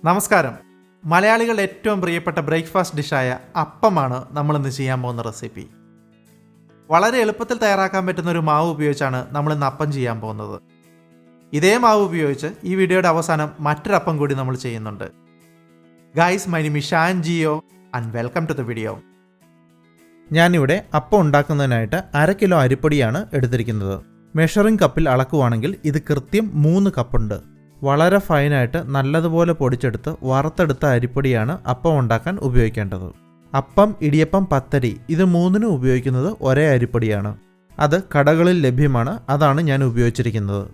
നമസ്കാരം. മലയാളികളുടെ ഏറ്റവും പ്രിയപ്പെട്ട ബ്രേക്ക്ഫാസ്റ്റ് ഡിഷായ അപ്പമാണ് നമ്മളിന്ന് ചെയ്യാൻ പോകുന്ന റെസിപ്പി. വളരെ എളുപ്പത്തിൽ തയ്യാറാക്കാൻ പറ്റുന്ന ഒരു മാവ് ഉപയോഗിച്ചാണ് നമ്മളിന്ന് അപ്പം ചെയ്യാൻ പോകുന്നത്. ഇതേ മാവ് ഉപയോഗിച്ച് ഈ വീഡിയോയുടെ അവസാനം മറ്റൊരപ്പം കൂടി നമ്മൾ ചെയ്യുന്നുണ്ട്. Guys, my name is Shan Geo and welcome to the video. ഞാനിവിടെ അപ്പം ഉണ്ടാക്കുന്നതിനായിട്ട് 1/2 കിലോ അരിപ്പൊടിയാണ് എടുത്തിരിക്കുന്നത്. മെഷറിംഗ് കപ്പിൽ അളക്കുവാണെങ്കിൽ ഇത് കൃത്യം 3 കപ്പുണ്ട്. വളരെ ഫൈനായിട്ട് നല്ലതുപോലെ പൊടിച്ചെടുത്ത് വറുത്തെടുത്ത അരിപ്പൊടിയാണ് അപ്പം ഉണ്ടാക്കാൻ ഉപയോഗിക്കേണ്ടത്. അപ്പം, ഇടിയപ്പം, പത്തരി ഇത് മൂന്നിനും ഉപയോഗിക്കുന്നത് ഒരേ അരിപ്പൊടിയാണ്. അത് കടകളിൽ ലഭ്യമാണ്. അതാണ് ഞാൻ ഉപയോഗിച്ചിരിക്കുന്നത്.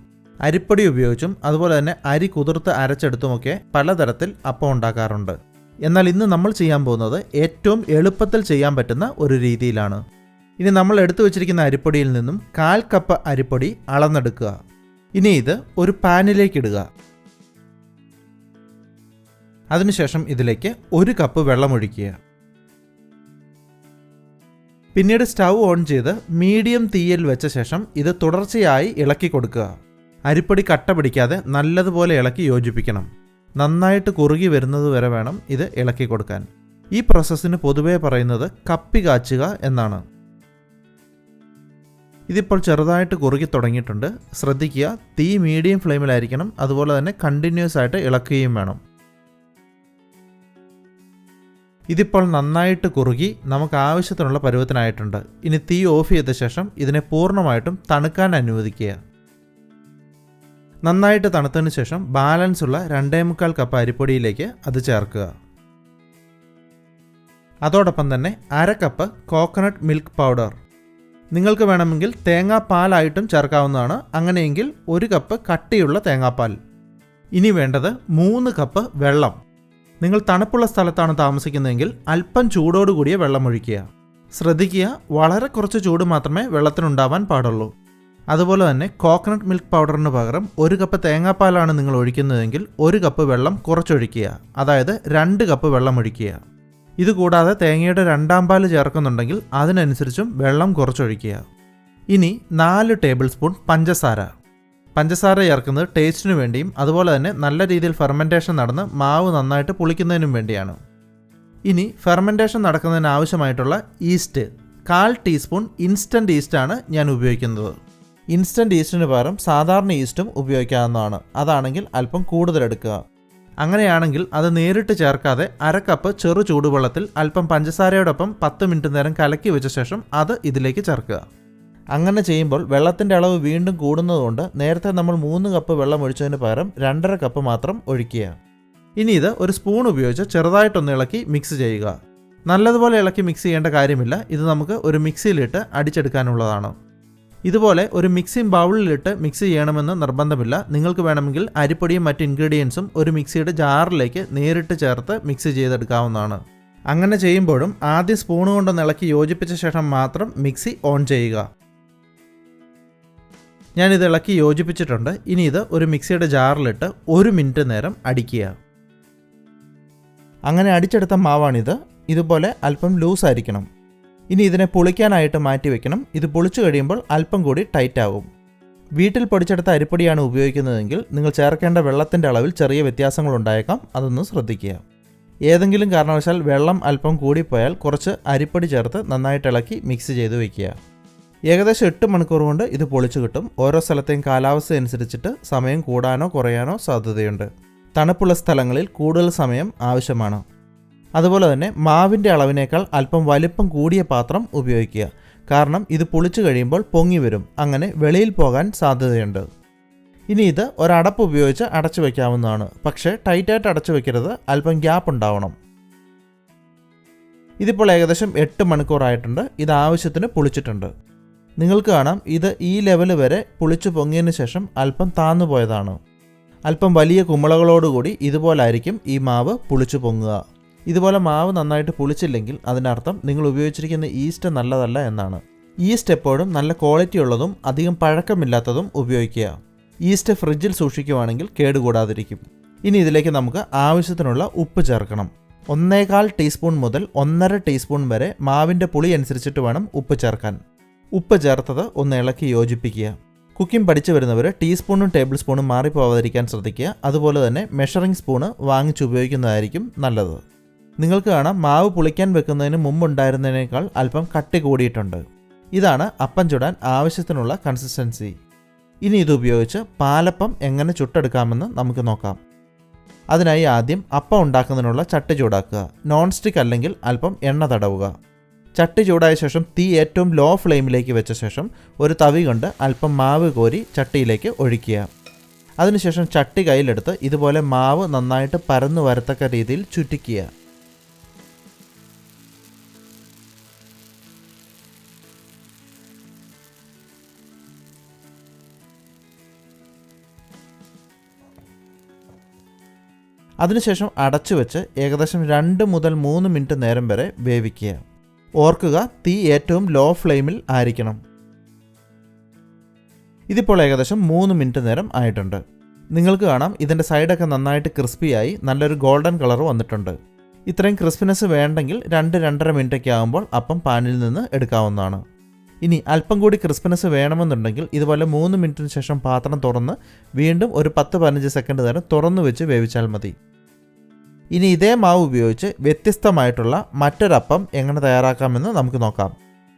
അരിപ്പൊടി ഉപയോഗിച്ചും അതുപോലെ തന്നെ അരി കുതിർത്ത് അരച്ചെടുത്തുമൊക്കെ പലതരത്തിൽ അപ്പം ഉണ്ടാക്കാറുണ്ട്. എന്നാൽ ഇന്ന് നമ്മൾ ചെയ്യാൻ പോകുന്നത് ഏറ്റവും എളുപ്പത്തിൽ ചെയ്യാൻ പറ്റുന്ന ഒരു രീതിയിലാണ്. ഇനി നമ്മൾ എടുത്തു വച്ചിരിക്കുന്ന അരിപ്പൊടിയിൽ നിന്നും 1/4 കപ്പ് അരിപ്പൊടി അളന്നെടുക്കുക. ഇനി ഇത് ഒരു പാനിലേക്ക് ഇടുക. അതിനുശേഷം ഇതിലേക്ക് 1 കപ്പ് വെള്ളം ഒഴിക്കുക. പിന്നീട് സ്റ്റൗ ഓൺ ചെയ്ത് മീഡിയം തീയിൽ വെച്ച ശേഷം ഇത് തുടർച്ചയായി ഇളക്കി കൊടുക്കുക. അരിപ്പൊടി കട്ട പിടിക്കാതെ നല്ലതുപോലെ ഇളക്കി യോജിപ്പിക്കണം. നന്നായിട്ട് കുറുകി വരുന്നത് വരെ വേണം ഇത് ഇളക്കി കൊടുക്കാൻ. ഈ പ്രോസസ്സിന് പൊതുവെ പറയുന്നത് കപ്പി കാച്ചുക എന്നാണ്. ഇതിപ്പോൾ ചെറുതായിട്ട് കുറുകി തുടങ്ങിയിട്ടുണ്ട്. ശ്രദ്ധിക്കുക, തീ മീഡിയം ഫ്ലെയിമിലായിരിക്കണം. അതുപോലെ തന്നെ കണ്ടിന്യൂസ് ആയിട്ട് ഇളക്കുകയും വേണം. ഇതിപ്പോൾ നന്നായിട്ട് കുറുകി നമുക്ക് ആവശ്യത്തിനുള്ള പരുവത്തിനായിട്ടുണ്ട്. ഇനി തീ ഓഫ് ചെയ്ത ശേഷം ഇതിനെ പൂർണ്ണമായിട്ടും തണുക്കാൻ അനുവദിക്കുക. നന്നായിട്ട് തണുത്തതിന് ശേഷം ബാലൻസ് ഉള്ള 2.25 കപ്പ് അരിപ്പൊടിയിലേക്ക് അത് ചേർക്കുക. അതോടൊപ്പം തന്നെ 1/2 കപ്പ് കോക്കനട്ട് മിൽക്ക് പൗഡർ. നിങ്ങൾക്ക് വേണമെങ്കിൽ തേങ്ങാപ്പാലായിട്ടും ചേർക്കാവുന്നതാണ്. അങ്ങനെയെങ്കിൽ 1 കപ്പ് കട്ടിയുള്ള തേങ്ങാപ്പാൽ. ഇനി വേണ്ടത് 3 കപ്പ് വെള്ളം. നിങ്ങൾ തണുപ്പുള്ള സ്ഥലത്താണ് താമസിക്കുന്നതെങ്കിൽ അല്പം ചൂടോടുകൂടിയ വെള്ളം ഒഴിക്കുക. ശ്രദ്ധിക്കുക, വളരെ കുറച്ച് ചൂട് മാത്രമേ വെള്ളത്തിനുണ്ടാവാൻ പാടുള്ളൂ. അതുപോലെ തന്നെ കോക്കനട്ട് മിൽക്ക് പൗഡറിന് പകരം 1 കപ്പ് തേങ്ങാപ്പാലാണ് നിങ്ങൾ ഒഴിക്കുന്നതെങ്കിൽ 1 കപ്പ് വെള്ളം കുറച്ചൊഴിക്കുക. അതായത് 2 കപ്പ് വെള്ളം ഒഴിക്കുക. ഇതുകൂടാതെ തേങ്ങയുടെ 2ാം പാൽ ചേർക്കുന്നുണ്ടെങ്കിൽ അതിനനുസരിച്ചും വെള്ളം കുറച്ചൊഴിക്കുക. ഇനി 4 ടേബിൾ സ്പൂൺ പഞ്ചസാര. പഞ്ചസാര ചേർക്കുന്നത് ടേസ്റ്റിനു വേണ്ടിയും അതുപോലെ തന്നെ നല്ല രീതിയിൽ ഫെർമെൻറ്റേഷൻ നടന്ന് മാവ് നന്നായിട്ട് പുളിക്കുന്നതിനും വേണ്ടിയാണ്. ഇനി ഫെർമെൻറ്റേഷൻ നടക്കുന്നതിന് ആവശ്യമായിട്ടുള്ള ഈസ്റ്റ് 1/4 ടീസ്പൂൺ ഇൻസ്റ്റൻറ്റ് ഈസ്റ്റാണ് ഞാൻ ഉപയോഗിക്കുന്നത്. ഇൻസ്റ്റൻറ്റ് ഈസ്റ്റിന് പകരം സാധാരണ ഈസ്റ്റും ഉപയോഗിക്കാവുന്നതാണ്. അതാണെങ്കിൽ അല്പം കൂടുതലെടുക്കുക. അങ്ങനെയാണെങ്കിൽ അത് നേരിട്ട് ചേർക്കാതെ 1/2 കപ്പ് ചെറു ചൂടുവെള്ളത്തിൽ അല്പം പഞ്ചസാരയോടൊപ്പം 10 മിനിറ്റ് നേരം കലക്കി വെച്ച ശേഷം അത് ഇതിലേക്ക് ചേർക്കുക. അങ്ങനെ ചെയ്യുമ്പോൾ വെള്ളത്തിൻ്റെ അളവ് വീണ്ടും കൂടുന്നതുകൊണ്ട് നേരത്തെ നമ്മൾ 3 കപ്പ് വെള്ളം ഒഴിച്ചതിന് പകരം 2.5 കപ്പ് മാത്രം ഒഴിക്കുക. ഇനി ഇത് ഒരു സ്പൂൺ ഉപയോഗിച്ച് ചെറുതായിട്ടൊന്ന് ഇളക്കി മിക്സ് ചെയ്യുക. നല്ലതുപോലെ ഇളക്കി മിക്സ് ചെയ്യേണ്ട കാര്യമില്ല. ഇത് നമുക്ക് ഒരു മിക്സിയിലിട്ട് അടിച്ചെടുക്കാനുള്ളതാണ്. ഇതുപോലെ ഒരു മിക്സിംഗ് ബൗളിലിട്ട് മിക്സ് ചെയ്യണമെന്ന് നിർബന്ധമില്ല. നിങ്ങൾക്ക് വേണമെങ്കിൽ അരിപ്പൊടിയും മറ്റ് ഇൻഗ്രീഡിയൻസും ഒരു മിക്സിയുടെ ജാറിലേക്ക് നേരിട്ട് ചേർത്ത് മിക്സ് ചെയ്തെടുക്കാവുന്നതാണ്. അങ്ങനെ ചെയ്യുമ്പോഴും ആദ്യം സ്പൂൺ കൊണ്ടൊന്ന് ഇളക്കി യോജിപ്പിച്ച ശേഷം മാത്രം മിക്സി ഓൺ ചെയ്യുക. ഞാനിത് ഇളക്കി യോജിപ്പിച്ചിട്ടുണ്ട്. ഇനി ഇത് ഒരു മിക്സിയുടെ ജാറിലിട്ട് 1 മിനിറ്റ് നേരം അടിക്കുക. അങ്ങനെ അടിച്ചെടുത്ത മാവാണിത്. ഇതുപോലെ അല്പം ലൂസായിരിക്കണം. ഇനി ഇതിനെ പുളിക്കാനായിട്ട് മാറ്റി വെക്കണം. ഇത് പുളിച്ചു കഴിയുമ്പോൾ അല്പം കൂടി ടൈറ്റ് ആകും. വീട്ടിൽ പൊടിച്ചെടുത്ത അരിപ്പൊടിയാണ് ഉപയോഗിക്കുന്നതെങ്കിൽ നിങ്ങൾ ചേർക്കേണ്ട വെള്ളത്തിൻ്റെ അളവിൽ ചെറിയ വ്യത്യാസങ്ങളുണ്ടായേക്കാം. അതൊന്ന് ശ്രദ്ധിക്കുക. ഏതെങ്കിലും കാരണവശാൽ വെള്ളം അല്പം കൂടിപ്പോയാൽ കുറച്ച് അരിപ്പൊടി ചേർത്ത് നന്നായിട്ട് ഇളക്കി മിക്സ് ചെയ്ത് വയ്ക്കുക. ഏകദേശം 8 മണിക്കൂർ കൊണ്ട് ഇത് പൊളിച്ചു കിട്ടും. ഓരോ സ്ഥലത്തെയും കാലാവസ്ഥ അനുസരിച്ചിട്ട് സമയം കൂടാനോ കുറയാനോ സാധ്യതയുണ്ട്. തണുപ്പുള്ള സ്ഥലങ്ങളിൽ കൂടുതൽ സമയം ആവശ്യമാണ്. അതുപോലെ തന്നെ മാവിൻ്റെ അളവിനേക്കാൾ അല്പം വലിപ്പം കൂടിയ പാത്രം ഉപയോഗിക്കുക. കാരണം ഇത് പൊളിച്ചു കഴിയുമ്പോൾ പൊങ്ങി വരും. അങ്ങനെ വെളിയിൽ പോകാൻ സാധ്യതയുണ്ട്. ഇനി ഇത് ഒരടപ്പ് ഉപയോഗിച്ച് അടച്ചു വയ്ക്കാവുന്നതാണ്. പക്ഷേ ടൈറ്റായിട്ട് അടച്ചു വയ്ക്കരുത്. അല്പം ഗ്യാപ്പ് ഉണ്ടാവണം. ഇതിപ്പോൾ ഏകദേശം 8 മണിക്കൂറായിട്ടുണ്ട്. ഇത് ആവശ്യത്തിന് പുളിച്ചിട്ടുണ്ട്. നിങ്ങൾക്ക് കാണാം, ഇത് ഈ ലെവൽ വരെ പുളിച്ചു പൊങ്ങിയതിന് ശേഷം അല്പം താന്നു പോയതാണ്. അല്പം വലിയ കുമ്പളകളോടുകൂടി ഇതുപോലായിരിക്കും ഈ മാവ് പുളിച്ചു പൊങ്ങുക. ഇതുപോലെ മാവ് നന്നായിട്ട് പുളിച്ചില്ലെങ്കിൽ അതിനർത്ഥം നിങ്ങൾ ഉപയോഗിച്ചിരിക്കുന്ന ഈസ്റ്റ് നല്ലതല്ല എന്നാണ്. ഈസ്റ്റ് എപ്പോഴും നല്ല ക്വാളിറ്റി ഉള്ളതും അധികം പഴക്കമില്ലാത്തതും ഉപയോഗിക്കുക. ഈസ്റ്റ് ഫ്രിഡ്ജിൽ സൂക്ഷിക്കുകയാണെങ്കിൽ കേടുകൂടാതിരിക്കും. ഇനി ഇതിലേക്ക് നമുക്ക് ആവശ്യത്തിനുള്ള ഉപ്പ് ചേർക്കണം. 1/4 ടീസ്പൂൺ മുതൽ 1.5 ടീസ്പൂൺ വരെ മാവിൻ്റെ പുളി അനുസരിച്ചിട്ട് വേണം ഉപ്പ് ചേർക്കാൻ. ഉപ്പ് ചേർത്തത് ഒന്ന് ഇളക്കി യോജിപ്പിക്കുക. കുക്കിംഗ് പഠിച്ചു വരുന്നവർ ടീസ്പൂണും ടേബിൾ സ്പൂണും മാറിപ്പോവാതിരിക്കാൻ ശ്രദ്ധിക്കുക. അതുപോലെ തന്നെ മെഷറിംഗ് സ്പൂണ് വാങ്ങിച്ച് ഉപയോഗിക്കുന്നതായിരിക്കും നല്ലത്. നിങ്ങൾക്ക് കാണാം മാവ് പുളിക്കാൻ വെക്കുന്നതിന് മുമ്പുണ്ടായിരുന്നതിനേക്കാൾ അല്പം കട്ടി കൂടിയിട്ടുണ്ട്. ഇതാണ് അപ്പം ചുടാൻ ആവശ്യത്തിനുള്ള കൺസിസ്റ്റൻസി. ഇനി ഇതുപയോഗിച്ച് പാലപ്പം എങ്ങനെ ചുട്ടെടുക്കാമെന്ന് നമുക്ക് നോക്കാം. അതിനായി ആദ്യം അപ്പം ഉണ്ടാക്കുന്നതിനുള്ള ചട്ടി ചൂടാക്കുക. നോൺ സ്റ്റിക്ക് അല്ലെങ്കിൽ അല്പം എണ്ണ തടവുക. ചട്ടി ചൂടായ ശേഷം തീ ഏറ്റവും ലോ ഫ്ലെയിമിലേക്ക് വെച്ച ശേഷം ഒരു തവി കൊണ്ട് അല്പം മാവ് കോരി ചട്ടിയിലേക്ക് ഒഴിക്കുക. അതിനുശേഷം ചട്ടി കയ്യിലെടുത്ത് ഇതുപോലെ മാവ് നന്നായിട്ട് പരന്നു വരത്തക്ക രീതിയിൽ ചുറ്റിക്കുക. അതിനുശേഷം അടച്ചു വെച്ച് ഏകദേശം 2 മുതൽ 3 മിനിറ്റ് നേരം വരെ വേവിക്കുക. ഓർക്കുക, തീ ഏറ്റവും ലോ ഫ്ലെയിമിൽ ആയിരിക്കണം. ഇതിപ്പോൾ ഏകദേശം 3 മിനിറ്റ് നേരം ആയിട്ടുണ്ട്. നിങ്ങൾക്ക് കാണാം ഇതിൻ്റെ സൈഡൊക്കെ നന്നായിട്ട് ക്രിസ്പിയായി നല്ലൊരു ഗോൾഡൻ കളർ വന്നിട്ടുണ്ട്. ഇത്രയും ക്രിസ്പിനെസ് വേണ്ടെങ്കിൽ 2-2.5 മിനിറ്റൊക്കെ ആകുമ്പോൾ അപ്പം പാനിൽ നിന്ന് എടുക്കാവുന്നതാണ്. ഇനി അല്പം കൂടി ക്രിസ്പിനെസ് വേണമെന്നുണ്ടെങ്കിൽ ഇതുപോലെ 3 മിനിറ്റിന് ശേഷം പാത്രം തുറന്ന് വീണ്ടും ഒരു 10-15 സെക്കൻഡ് നേരം തുറന്നു വെച്ച് വേവിച്ചാൽ മതി. ഇനി ഇതേ മാവ് ഉപയോഗിച്ച് വ്യത്യസ്തമായിട്ടുള്ള മറ്റൊരപ്പം എങ്ങനെ തയ്യാറാക്കാമെന്ന് നമുക്ക് നോക്കാം.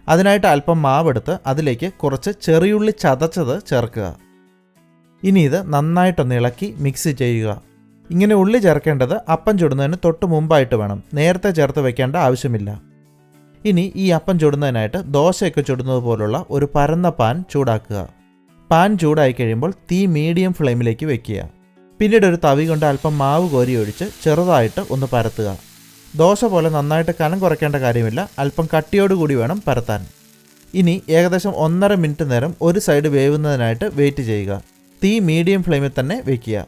അതിനായിട്ട് അല്പം മാവെടുത്ത് അതിലേക്ക് കുറച്ച് ചെറിയുള്ളി ചതച്ചത് ചേർക്കുക. ഇനി ഇത് നന്നായിട്ടൊന്ന് ഇളക്കി മിക്സ് ചെയ്യുക. ഇങ്ങനെ ഉള്ളി ചേർക്കേണ്ടത് അപ്പം ചുടുന്നതിന് തൊട്ട് മുമ്പായിട്ട് വേണം, നേരത്തെ ചേർത്ത് വെക്കേണ്ട ആവശ്യമില്ല. ഇനി ഈ അപ്പം ചുടുന്നതിനായിട്ട് ദോശയൊക്കെ ചുടുന്നത് പോലുള്ള ഒരു പരന്ന പാൻ ചൂടാക്കുക. പാൻ ചൂടായി കഴിയുമ്പോൾ തീ മീഡിയം ഫ്ലെയിമിലേക്ക് വെക്കുക. പിന്നീട് ഒരു തവി കൊണ്ട് അല്പം മാവ് കോരി ഒഴിച്ച് ചെറുതായിട്ട് ഒന്ന് പരത്തുക. ദോശ പോലെ നന്നായിട്ട് കനം കുറയ്ക്കേണ്ട കാര്യമില്ല, അല്പം കട്ടിയോടുകൂടി വേണം പരത്താൻ. ഇനി ഏകദേശം 1.5 മിനിറ്റ് നേരം ഒരു സൈഡ് വേവുന്നതിനായിട്ട് വെയിറ്റ് ചെയ്യുക. തീ മീഡിയം ഫ്ലെയിമിൽ തന്നെ വയ്ക്കുക.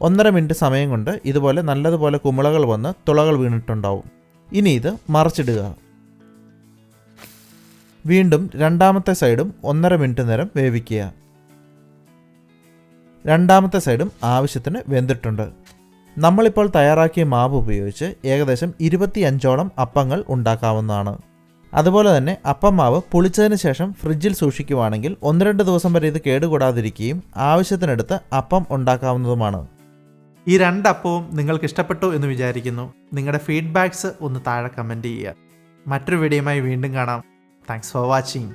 1.5 മിനിറ്റ് സമയം കൊണ്ട് ഇതുപോലെ നല്ലതുപോലെ കുമിളകൾ വന്ന് തുളകൾ വീണിട്ടുണ്ടാവും. ഇനി ഇത് മറിച്ചിടുക. വീണ്ടും രണ്ടാമത്തെ സൈഡും 1.5 മിനിറ്റ് നേരം വേവിക്കുക. രണ്ടാമത്തെ സൈഡും ആവശ്യത്തിന് വെന്തിട്ടുണ്ട്. നമ്മളിപ്പോൾ തയ്യാറാക്കിയ മാവ് ഉപയോഗിച്ച് ഏകദേശം 25ഓളം അപ്പങ്ങൾ ഉണ്ടാക്കാവുന്നതാണ്. അതുപോലെ തന്നെ അപ്പം മാവ് പുളിച്ചതിന് ശേഷം ഫ്രിഡ്ജിൽ സൂക്ഷിക്കുവാണെങ്കിൽ 1-2 ദിവസം വരെ ഇത് കേടുകൂടാതിരിക്കുകയും ആവശ്യത്തിനെടുത്ത് അപ്പം ഉണ്ടാക്കാവുന്നതുമാണ്. ഈ 2 അപ്പവും നിങ്ങൾക്ക് ഇഷ്ടപ്പെട്ടു എന്ന് വിചാരിക്കുന്നു. നിങ്ങളുടെ ഫീഡ്ബാക്ക്സ് ഒന്ന് താഴെ കമൻറ്റ് ചെയ്യുക. മറ്റൊരു വീഡിയോയുമായി വീണ്ടും കാണാം. Thanks for watching.